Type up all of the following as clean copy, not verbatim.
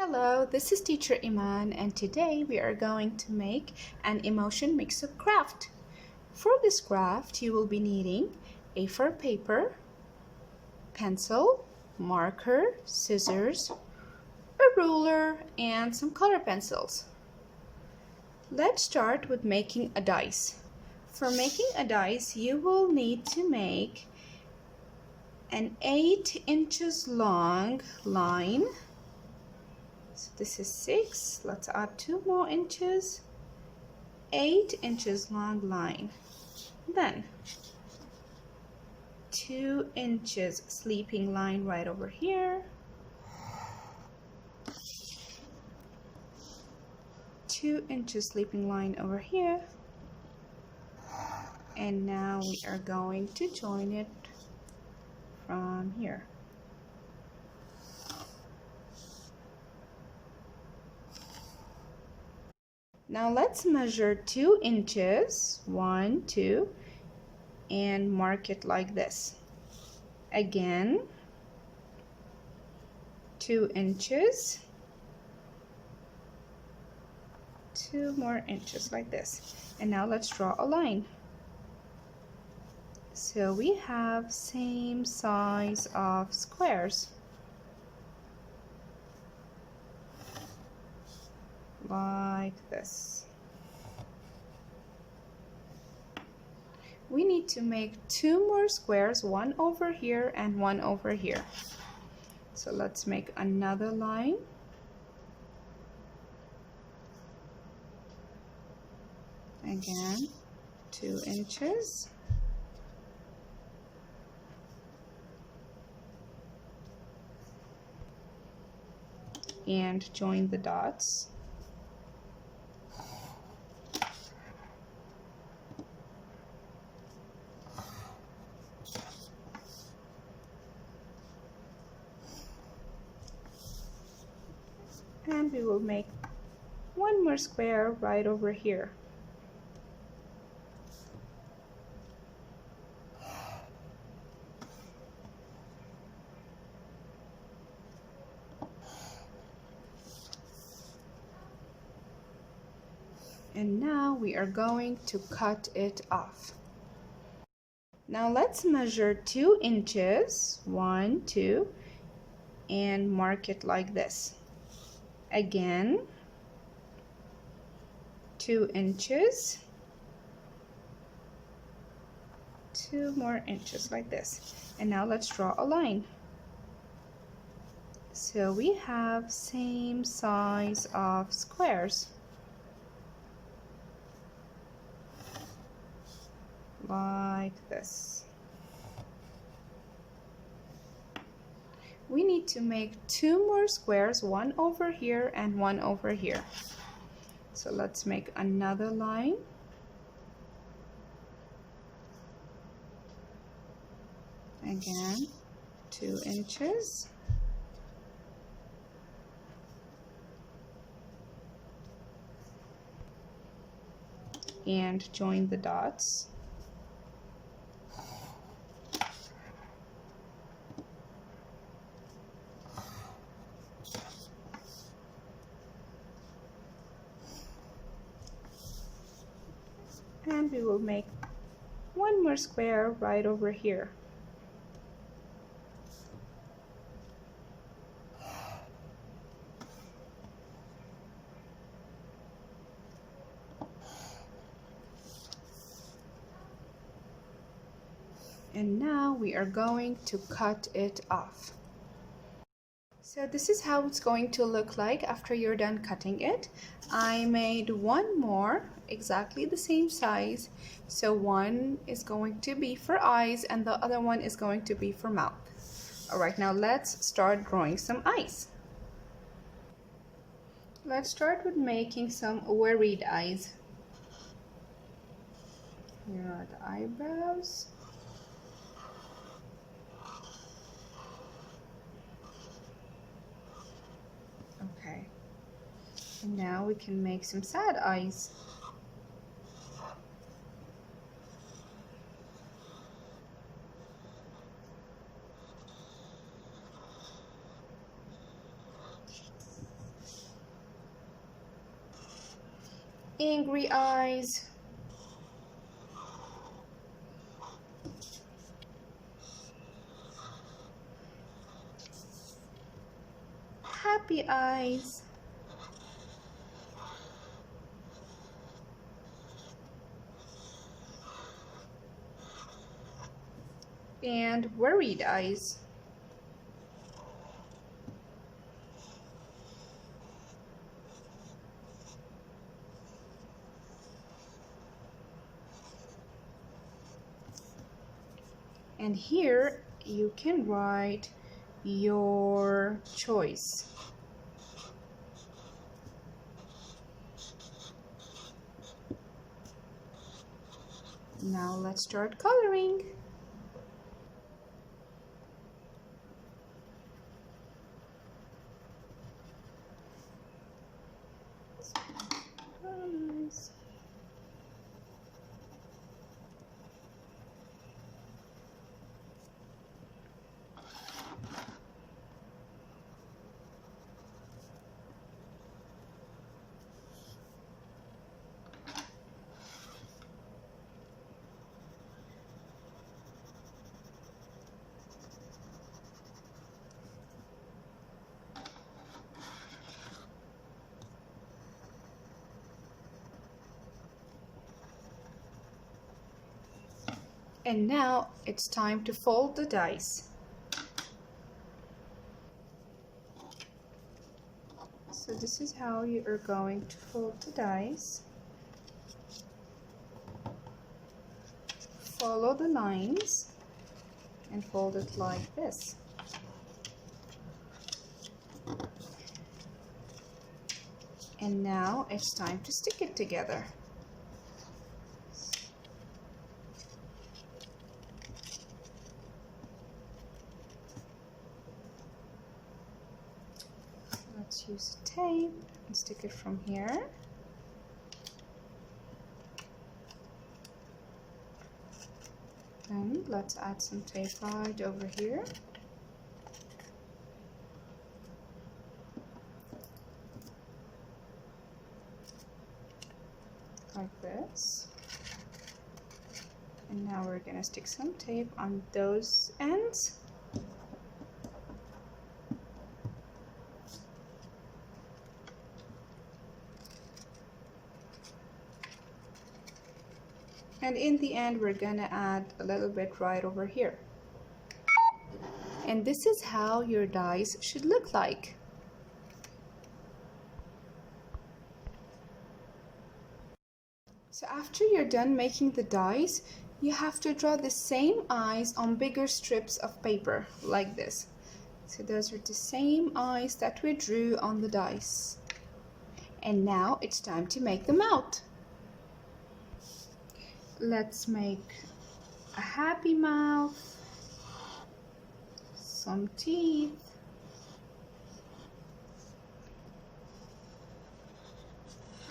Hello, this is Teacher Iman, and today we are going to make an emotion mix-up craft. For this craft, you will be needing A4 paper, pencil, marker, scissors, a ruler, and some color pencils. Let's start with making a dice. For making a dice, you will need to make an 8 inches long line. So this is 6. Let's add 2 more inches. 8 inches long line. Then 2 inches sleeping line right over here. 2 inches sleeping line over here. And now we are going to join it from here. Now let's measure 2 inches, 1, 2, and mark it like this. Again, 2 inches, 2 more inches like this. And now let's draw a line. So we have same size of squares. Like this. We need to make 2 more squares, one over here and one over here. So let's make another line. Again, 2 inches. And join the dots. And we will make one more square right over here. And now we are going to cut it off. Now let's measure 2 inches, 1, 2, and mark it like this. Again, 2 inches, 2 more inches like this. And now let's draw a line. So we have same size of squares. Like this. We need to make 2 more squares, one over here and one over here. So let's make another line. Again, 2 inches. And join the dots. And we will make one more square right over here. And now we are going to cut it off. So this is how it's going to look like after you're done cutting it. I made one more exactly the same size. So one is going to be for eyes and the other one is going to be for mouth. Alright, now let's start drawing some eyes. Let's start with making some worried eyes. Here are the eyebrows. Okay, and now we can make some sad eyes. Angry eyes. Happy eyes. And worried eyes. And here you can write your choice. Now let's start coloring. Nice. And now it's time to fold the dice. So this is how you are going to fold the dice. Follow the lines and fold it like this. And now it's time to stick it together. Let's use tape and stick it from here. And let's add some tape right over here. Like this. And now we're gonna stick some tape on those ends. And in the end, we're gonna add a little bit right over here. And this is how your dice should look like. So after you're done making the dice, you have to draw the same eyes on bigger strips of paper, like this. So those are the same eyes that we drew on the dice. And now it's time to make them out. Let's make a happy mouth, some teeth,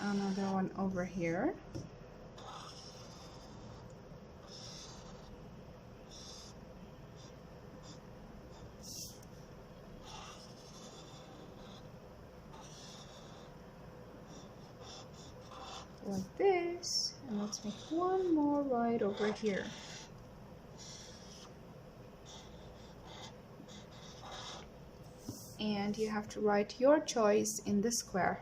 another one over here, like this, and let's make one more right over here. And you have to write your choice in the square.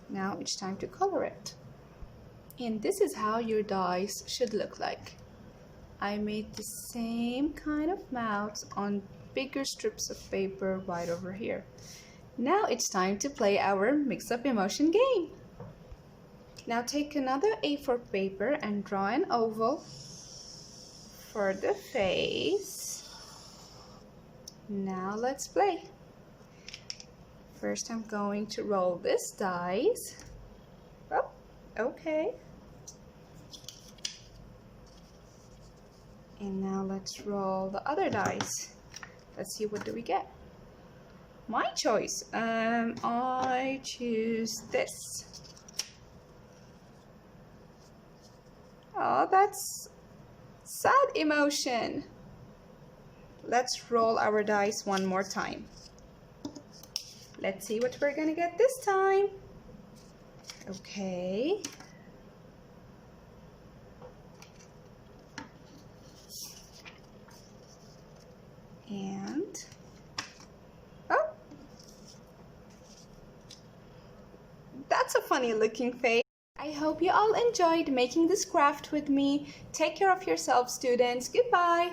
Now it's time to color it. And this is how your dice should look like. I made the same kind of mouths on bigger strips of paper right over here. Now it's time to play our mix-up emotion game. Now take another A4 paper and draw an oval for the face. Now let's play. First I'm going to roll this dice. Oh, okay. And now let's roll the other dice. Let's see, what do we get? My choice. I choose this. Oh, that's sad emotion. Let's roll our dice one more time. Let's see what we're gonna get this time. Okay. And, oh, that's a funny looking face. I hope you all enjoyed making this craft with me. Take care of yourselves, students. Goodbye.